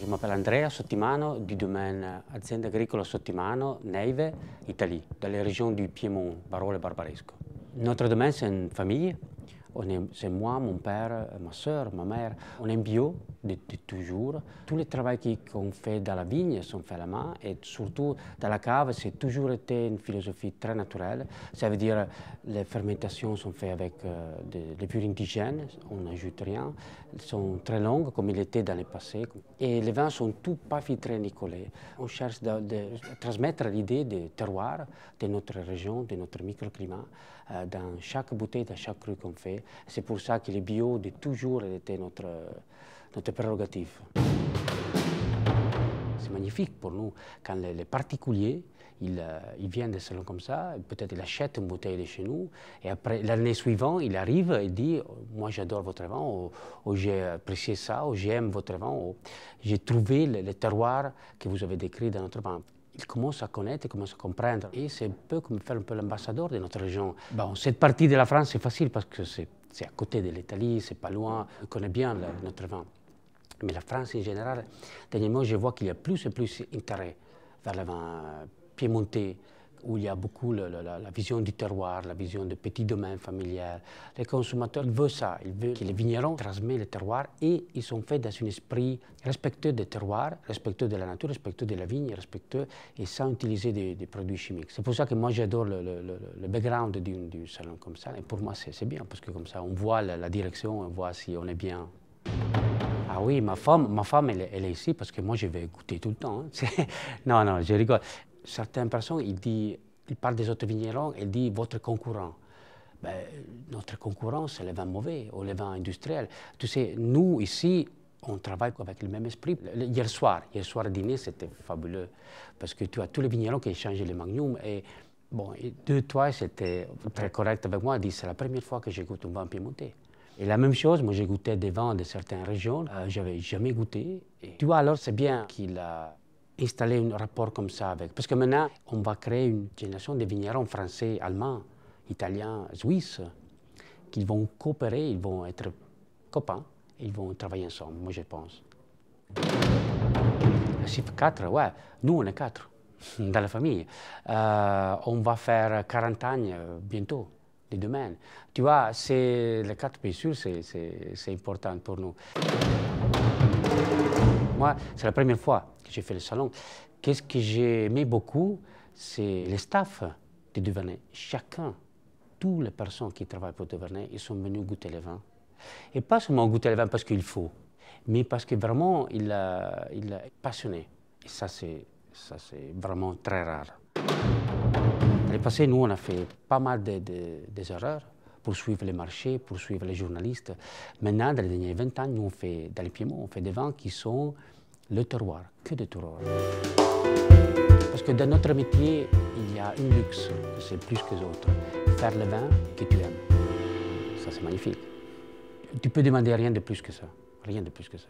m'appelle Andrea Sottimano du domaine Azienda Agricola Sottimano, Neive, Italie, dans les régions du Piémont, Barolo et Barbaresco. Notre domaine, c'est une famille. C'est moi, mon père, ma soeur, ma mère. On est bio de toujours. Tous les travaux qu'on fait dans la vigne sont faits à la main et surtout dans la cave, c'est toujours été une philosophie très naturelle. Ça veut dire les fermentations sont faites avec des levures indigènes, on n'ajoute rien. Elles sont très longues comme il était dans le passé. Et les vins sont tout pas filtrés ni collés. On cherche de transmettre l'idée du terroir de notre région, de notre microclimat, dans chaque bouteille, dans chaque cru qu'on fait. C'est pour ça que le bio de toujours était notre prérogative. C'est magnifique pour nous quand les particuliers ils viennent des salons comme ça, peut-être ils achètent une bouteille de chez nous et après l'année suivante il arrive et dit moi j'adore votre vin ou j'ai apprécié ça ou j'aime votre vin ou j'ai trouvé le terroir que vous avez décrit dans notre vin. Ils commencent à connaître, ils commencent à comprendre. Et c'est un peu comme faire un peu l'ambassadeur de notre région. Bon, cette partie de la France, c'est facile parce que c'est à côté de l'Italie, c'est pas loin, on connaît bien notre vin. Mais la France en général, dernièrement, je vois qu'il y a plus et plus d'intérêt vers le vin piémontais, où il y a beaucoup la vision du terroir, la vision du petit domaine familial. Les consommateurs veulent ça, ils veulent que les vignerons transmettent le terroir et ils sont faits dans un esprit respectueux des terroirs, respectueux de la nature, respectueux de la vigne, respectueux et sans utiliser des produits chimiques. C'est pour ça que moi j'adore le background du salon comme ça et pour moi c'est bien parce que comme ça on voit la direction, on voit si on est bien. Ah oui, ma femme elle est ici parce que moi je vais goûter tout le temps. Hein. Non, je rigole. Certaines personnes, ils parlent des autres vignerons, ils disent votre concurrent. Ben, notre concurrent, c'est le vin mauvais ou le vin industriel. Tu sais, nous, ici, on travaille avec le même esprit. Hier soir à dîner, c'était fabuleux. Parce que tu as tous les vignerons qui échangent les magnums. Et bon, toi, c'était très correct avec moi. Ils disent, c'est la première fois que j'écoute un vin piémontais. Et la même chose, moi, j'ai goûté des vins de certaines régions. J'avais jamais goûté. Et tu vois, alors, c'est bien qu'il a installer un rapport comme ça avec. Parce que maintenant, on va créer une génération de vignerons français, allemands, italiens, suisses, qui vont coopérer, ils vont être copains, et ils vont travailler ensemble, moi je pense. Un chiffre 4, ouais, nous on est 4 dans la famille. On va faire 40 ans bientôt de domaine. Tu vois, les 4 bien sûr, c'est important pour nous. Moi, c'est la première fois que j'ai fait le salon. Qu'est-ce que j'ai aimé beaucoup, c'est le staff de Duvernay. Chacun, toutes les personnes qui travaillent pour Duvernay, ils sont venus goûter le vin. Et pas seulement goûter le vin parce qu'il faut, mais parce que vraiment, il est passionné. Et ça, c'est vraiment très rare. Dans le passé, nous, on a fait pas mal des erreurs pour suivre les marchés, pour suivre les journalistes. Maintenant, dans les derniers 20 ans, nous, on fait, dans les Piémont, on fait des vins qui sont le terroir, que de terroir. Parce que dans notre métier, il y a un luxe, c'est plus que les autres. Faire le vin que tu aimes. Ça, c'est magnifique. Tu peux demander rien de plus que ça. Rien de plus que ça.